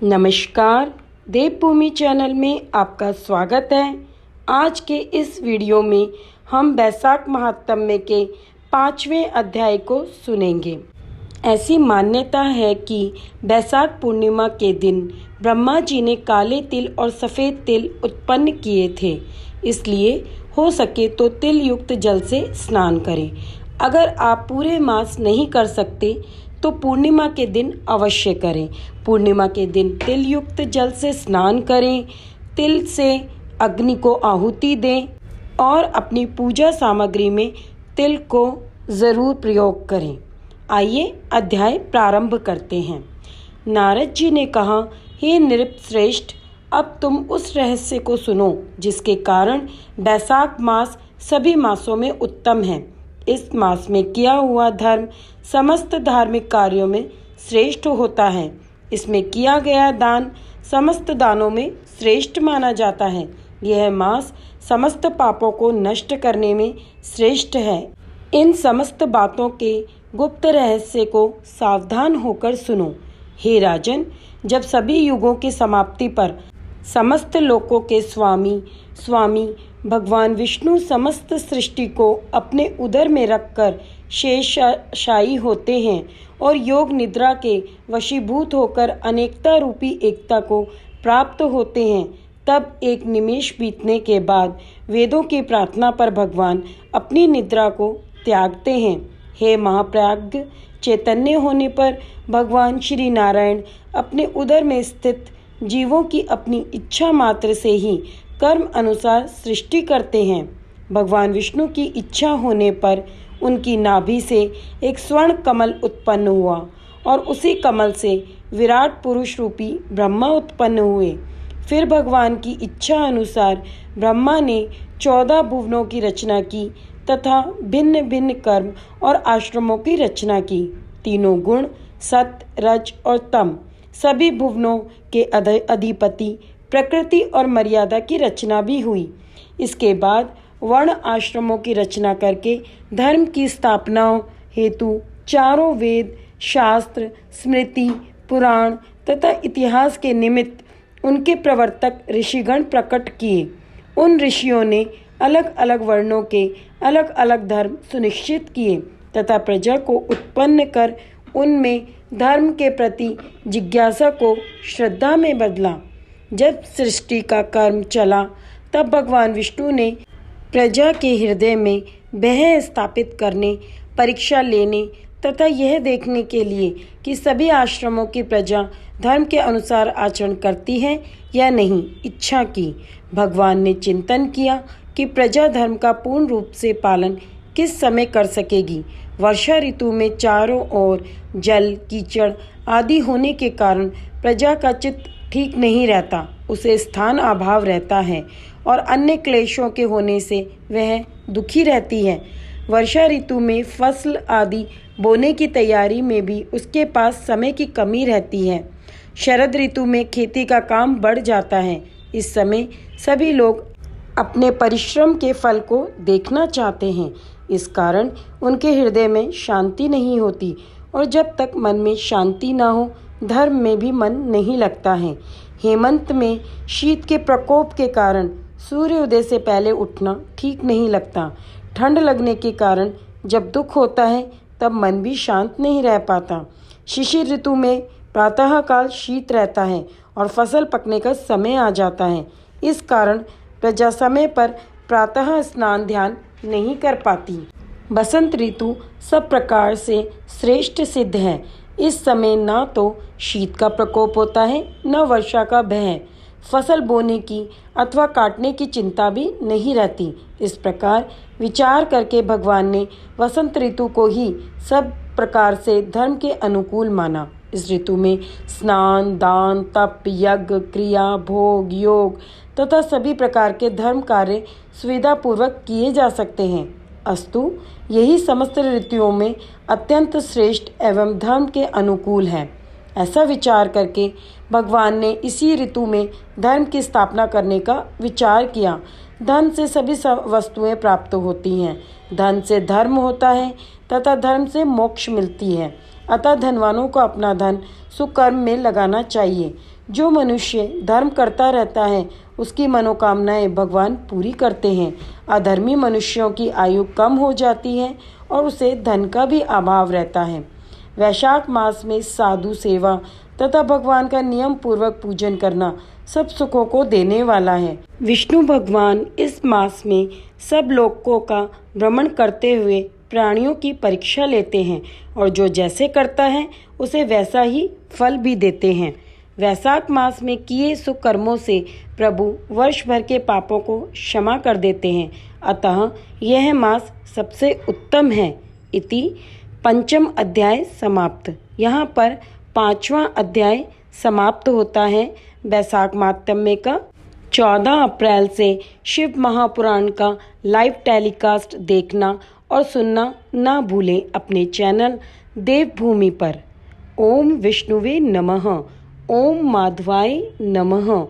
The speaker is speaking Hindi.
नमस्कार, देवभूमि चैनल में आपका स्वागत है। आज के इस वीडियो में हम बैसाख महात्म्य के 5वें अध्याय को सुनेंगे। ऐसी मान्यता है कि बैसाख पूर्णिमा के दिन ब्रह्मा जी ने काले तिल और सफ़ेद तिल उत्पन्न किए थे, इसलिए हो सके तो तिल युक्त जल से स्नान करें। अगर आप पूरे मास नहीं कर सकते तो पूर्णिमा के दिन अवश्य करें। पूर्णिमा के दिन तिल युक्त जल से स्नान करें, तिल से अग्नि को आहुति दें और अपनी पूजा सामग्री में तिल को ज़रूर प्रयोग करें। आइए अध्याय प्रारंभ करते हैं। नारद जी ने कहा, हे नृपश्रेष्ठ, अब तुम उस रहस्य को सुनो जिसके कारण बैसाख मास सभी मासों में उत्तम है। इस मास में किया हुआ धर्म समस्त धार्मिक कार्यों में श्रेष्ठ होता है। इसमें किया गया दान समस्त दानों में श्रेष्ठ माना जाता है। यह मास समस्त पापों को नष्ट करने में श्रेष्ठ है। इन समस्त बातों के गुप्त रहस्य को सावधान होकर सुनो। हे राजन, जब सभी युगों की समाप्ति पर समस्त लोकों के स्वामी भगवान विष्णु समस्त सृष्टि को अपने उदर में रखकर शेषशायी होते हैं और योग निद्रा के वशीभूत होकर अनेकता रूपी एकता को प्राप्त होते हैं, तब एक निमेष बीतने के बाद वेदों की प्रार्थना पर भगवान अपनी निद्रा को त्यागते हैं। हे महाप्रज्ञ, चैतन्य होने पर भगवान श्री नारायण अपने उदर में स्थित जीवों की अपनी इच्छा मात्र से ही कर्म अनुसार सृष्टि करते हैं। भगवान विष्णु की इच्छा होने पर उनकी नाभि से एक स्वर्ण कमल उत्पन्न हुआ और उसी कमल से विराट पुरुष रूपी ब्रह्मा उत्पन्न हुए। फिर भगवान की इच्छा अनुसार ब्रह्मा ने 14 भुवनों की रचना की तथा भिन्न भिन्न कर्म और आश्रमों की रचना की। तीनों गुण सत्य, रज और तम, सभी भुवनों के अधिपति, प्रकृति और मर्यादा की रचना भी हुई। इसके बाद वर्ण आश्रमों की रचना करके धर्म की स्थापना हेतु चारों वेद, शास्त्र, स्मृति, पुराण तथा इतिहास के निमित्त उनके प्रवर्तक ऋषिगण प्रकट किए। उन ऋषियों ने अलग अलग वर्णों के अलग अलग धर्म सुनिश्चित किए तथा प्रजा को उत्पन्न कर उनमें धर्म के प्रति जिज्ञासा को श्रद्धा में बदला। जब सृष्टि का कर्म चला तब भगवान विष्णु ने प्रजा के हृदय में भय स्थापित करने, परीक्षा लेने तथा यह देखने के लिए कि सभी आश्रमों की प्रजा धर्म के अनुसार आचरण करती है या नहीं, इच्छा की। भगवान ने चिंतन किया कि प्रजा धर्म का पूर्ण रूप से पालन किस समय कर सकेगी। वर्षा ऋतु में चारों ओर जल, कीचड़ आदि होने के कारण प्रजा का चित्त ठीक नहीं रहता, उसे स्थान अभाव रहता है और अन्य क्लेशों के होने से वह दुखी रहती है। वर्षा ऋतु में फसल आदि बोने की तैयारी में भी उसके पास समय की कमी रहती है। शरद ऋतु में खेती का काम बढ़ जाता है। इस समय सभी लोग अपने परिश्रम के फल को देखना चाहते हैं, इस कारण उनके हृदय में शांति नहीं होती और जब तक मन में शांति ना हो धर्म में भी मन नहीं लगता है। हेमंत में शीत के प्रकोप के कारण सूर्योदय से पहले उठना ठीक नहीं लगता। ठंड लगने के कारण जब दुख होता है तब मन भी शांत नहीं रह पाता। शिशिर ऋतु में प्रातःकाल शीत रहता है और फसल पकने का समय आ जाता है। इस कारण प्रजा समय पर प्रातः स्नान ध्यान नहीं कर पाती। बसंत ऋतु सब प्रकार से श्रेष्ठ सिद्ध है। इस समय न तो शीत का प्रकोप होता है न वर्षा का भय। फसल बोने की अथवा काटने की चिंता भी नहीं रहती। इस प्रकार विचार करके भगवान ने वसंत ऋतु को ही सब प्रकार से धर्म के अनुकूल माना। इस ऋतु में स्नान, दान, तप, यज्ञ, क्रिया, भोग, योग तथा सभी प्रकार के धर्म कार्य सुविधापूर्वक किए जा सकते हैं। अस्तु, यही समस्त ऋतुओं में अत्यंत श्रेष्ठ एवं धर्म के अनुकूल है। ऐसा विचार करके भगवान ने इसी ऋतु में धर्म की स्थापना करने का विचार किया। धन से सभी वस्तुएं प्राप्त होती हैं। धन से धर्म होता है तथा धर्म से मोक्ष मिलती है। अतः धनवानों को अपना धन सुकर्म में लगाना चाहिए। जो मनुष्य धर्म करता रहता है उसकी मनोकामनाएं भगवान पूरी करते हैं। अधर्मी मनुष्यों की आयु कम हो जाती है और उसे धन का भी अभाव रहता है। वैशाख मास में साधु सेवा तथा भगवान का नियम पूर्वक पूजन करना सब सुखों को देने वाला है। विष्णु भगवान इस मास में सब लोकों का भ्रमण करते हुए प्राणियों की परीक्षा लेते हैं और जो जैसे करता है उसे वैसा ही फल भी देते हैं। वैशाख मास में किए सुकर्मों से प्रभु वर्ष भर के पापों को क्षमा कर देते हैं। अतः यह मास सबसे उत्तम है। इति पंचम अध्याय समाप्त। यहाँ पर 5वां अध्याय समाप्त होता है। वैशाख माहात्म्य का 14 अप्रैल से शिव महापुराण का लाइव टेलीकास्ट देखना और सुनना ना भूलें अपने चैनल देवभूमि पर। ओम विष्णुवे नमः। ओम माधवाय नमः।